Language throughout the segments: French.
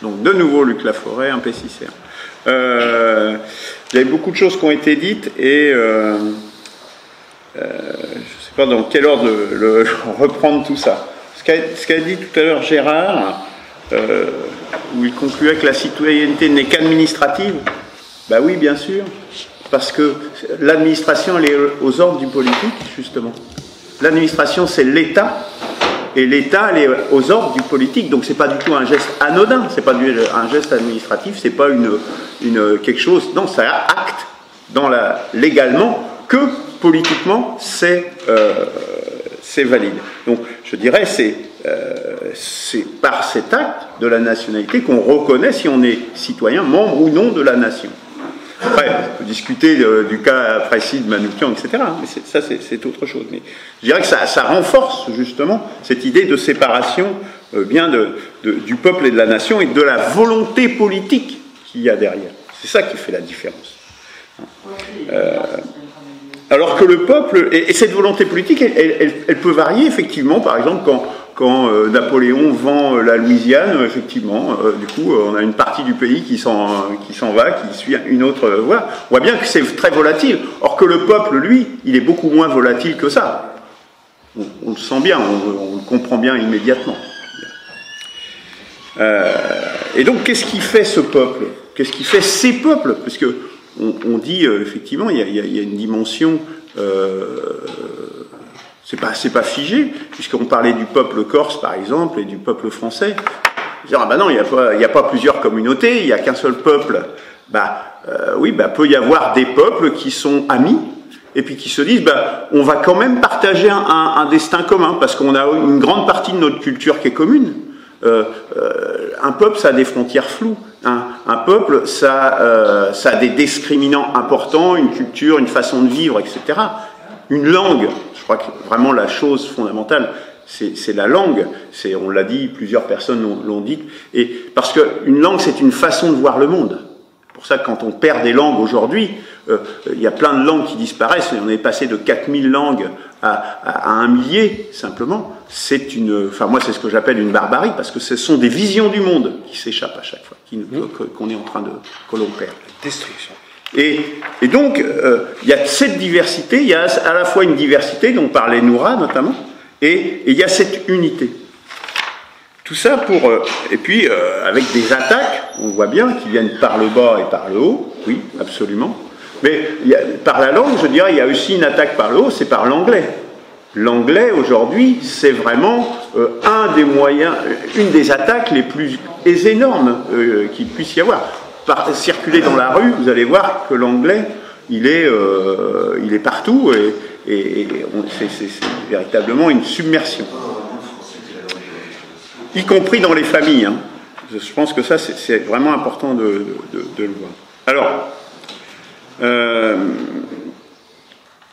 Donc de nouveau Luc Laforêt, un pesticère. Il y a beaucoup de choses qui ont été dites et je ne sais pas dans quel ordre reprendre tout ça. Ce qu'a dit tout à l'heure Gérard, où il concluait que la citoyenneté n'est qu'administrative, ben oui, bien sûr, parce que l'administration, elle est aux ordres du politique, justement. L'administration, c'est l'État, et l'État, elle est aux ordres du politique, donc c'est pas du tout un geste anodin, c'est pas un geste administratif, c'est pas quelque chose, non, ça acte légalement que politiquement c'est valide. Donc je dirais c'est par cet acte de la nationalité qu'on reconnaît si on est citoyen, membre ou non de la nation. Après, on peut discuter du cas précis de Manoukian, etc. Mais ça, c'est autre chose. Mais je dirais que ça renforce justement cette idée de séparation bien du peuple et de la nation et de la volonté politique qu'il y a derrière. C'est ça qui fait la différence. Alors que le peuple, et cette volonté politique, elle peut varier effectivement. Par exemple, quand Napoléon vend la Louisiane, effectivement, du coup, on a une partie du pays qui s'en va, qui suit une autre voie. On voit bien que c'est très volatile. Or que le peuple, lui, il est beaucoup moins volatile que ça. On le sent bien, on le comprend bien immédiatement. Et donc, qu'est-ce qui fait ce peuple? Qu'est-ce qui fait ces peuples? Parce que on dit, effectivement, il y a une dimension... c'est pas figé, puisqu'on parlait du peuple corse, par exemple, et du peuple français. Dire, ah ben non, il n'y a pas plusieurs communautés, il n'y a qu'un seul peuple. Peut y avoir des peuples qui sont amis, et puis qui se disent, on va quand même partager un destin commun, parce qu'on a une grande partie de notre culture qui est commune. Un peuple, ça a des frontières floues. Un peuple, ça a des discriminants importants, une culture, une façon de vivre, etc. Une langue, je crois que vraiment la chose fondamentale, c'est la langue. On l'a dit, plusieurs personnes l'ont dit. Et parce qu'une langue, c'est une façon de voir le monde. C'est pour ça que quand on perd des langues aujourd'hui, il y a plein de langues qui disparaissent. Et on est passé de 4000 langues à 1 millier, simplement. Moi, c'est ce que j'appelle une barbarie, parce que ce sont des visions du monde qui s'échappent à chaque fois, qu'on est en train que l'on perd. Destruction. Et donc, il y a cette diversité, il y a à la fois une diversité, dont parlait Noura notamment, et il y a cette unité. Tout ça et puis, avec des attaques, on voit bien, qui viennent par le bas et par le haut, oui, absolument. Mais par la langue, je dirais, il y a aussi une attaque par le haut, c'est par l'anglais. L'anglais, aujourd'hui, c'est vraiment un des moyens, une des attaques les plus énormes qu'il puisse y avoir. Circuler dans la rue, vous allez voir que l'anglais, il est partout et c'est véritablement une submersion. Y compris dans les familles. Hein. Je pense que ça, c'est vraiment important de le voir. Alors,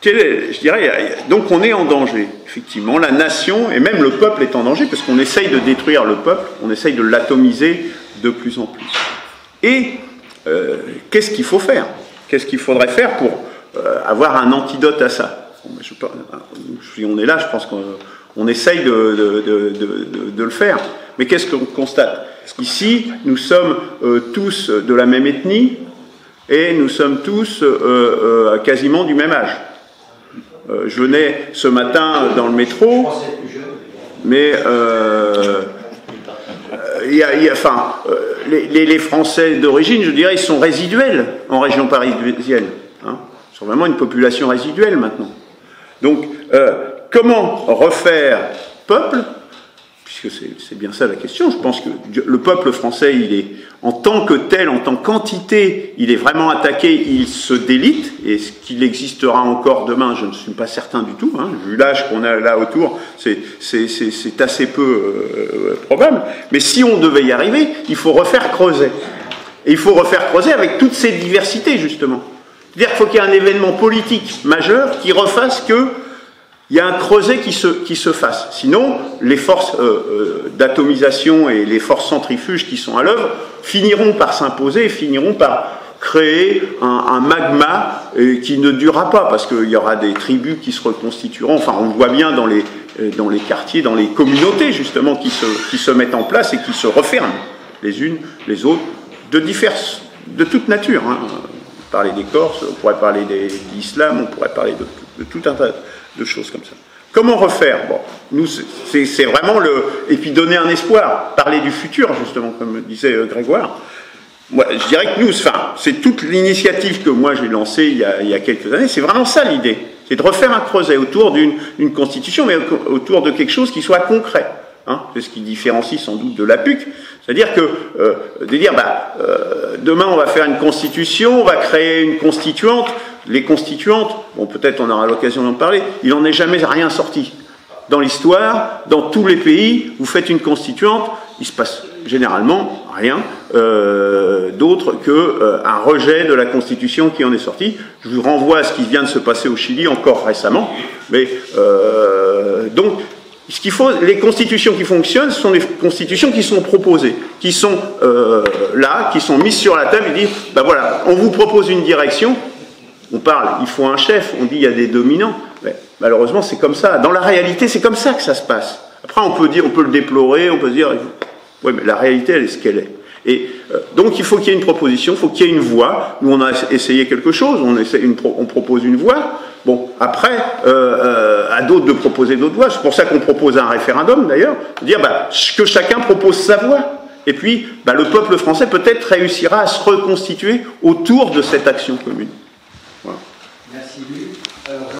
je dirais, donc on est en danger, effectivement. La nation, et même le peuple est en danger, parce qu'on essaye de détruire le peuple, on essaye de l'atomiser de plus en plus. Et qu'est-ce qu'il faut faire? Qu'est-ce qu'il faudrait faire pour avoir un antidote à ça? Si on est là, je pense qu'on essaye de le faire. Mais qu'est-ce qu'on constate? Ici, nous sommes tous de la même ethnie et nous sommes tous quasiment du même âge. Je venais ce matin dans le métro, mais les Français d'origine, je dirais, ils sont résiduels en région parisienne. Hein. Ils sont vraiment une population résiduelle maintenant. Donc, comment refaire peuple? Puisque c'est bien ça la question. Je pense que le peuple français, il est en tant que tel, en tant qu'entité, il est vraiment attaqué, il se délite. Et ce qu'il existera encore demain, je ne suis pas certain du tout. Hein. Vu l'âge qu'on a là autour, c'est assez peu probable. Mais si on devait y arriver, il faut refaire Creuset. Et il faut refaire Creuset avec toutes ces diversités, justement. C'est-à-dire qu'il faut qu'il y ait un événement politique majeur qui refasse que il y a un creuset qui se fasse. Sinon, les forces d'atomisation et les forces centrifuges qui sont à l'œuvre finiront par s'imposer, finiront par créer un magma qui ne durera pas, parce qu'il y aura des tribus qui se reconstitueront. Enfin, on le voit bien dans les quartiers, dans les communautés, justement, qui se mettent en place et qui se referment. les unes, les autres, de toute nature. Hein. On pourrait parler des Corses, on pourrait parler de l'islam, on pourrait parler de tout un tas de choses comme ça. Comment refaire? Bon, nous, c'est vraiment et puis donner un espoir, parler du futur, justement, comme disait Grégoire. Moi, je dirais que nous, enfin, c'est toute l'initiative que moi j'ai lancée il y a quelques années, c'est vraiment ça l'idée. C'est de refaire un creuset autour d'une constitution, mais autour de quelque chose qui soit concret. Hein, c'est ce qui différencie sans doute de la PUC. C'est-à-dire que, de dire, demain on va faire une constitution, on va créer une constituante. Les constituantes, bon peut-être on aura l'occasion d'en parler, il n'en est jamais rien sorti. Dans l'histoire, dans tous les pays, vous faites une constituante, il se passe généralement rien d'autre qu'un rejet de la constitution qui en est sorti. Je vous renvoie à ce qui vient de se passer au Chili encore récemment. Mais donc, ce qu'il faut, les constitutions qui fonctionnent, ce sont les constitutions qui sont proposées, qui sont là, qui sont mises sur la table et disent, ben voilà, on vous propose une direction. On parle, il faut un chef, on dit il y a des dominants. Mais malheureusement, c'est comme ça. Dans la réalité, c'est comme ça que ça se passe. Après, on peut le déplorer, on peut se dire, oui, mais la réalité, elle est ce qu'elle est. Et donc, il faut qu'il y ait une proposition, il faut qu'il y ait une voie. Nous, on a essayé quelque chose, on propose une voie. Bon, après, à d'autres de proposer d'autres voies. C'est pour ça qu'on propose un référendum, d'ailleurs, de dire que chacun propose sa voie. Et puis, le peuple français, peut-être, réussira à se reconstituer autour de cette action commune. Voilà.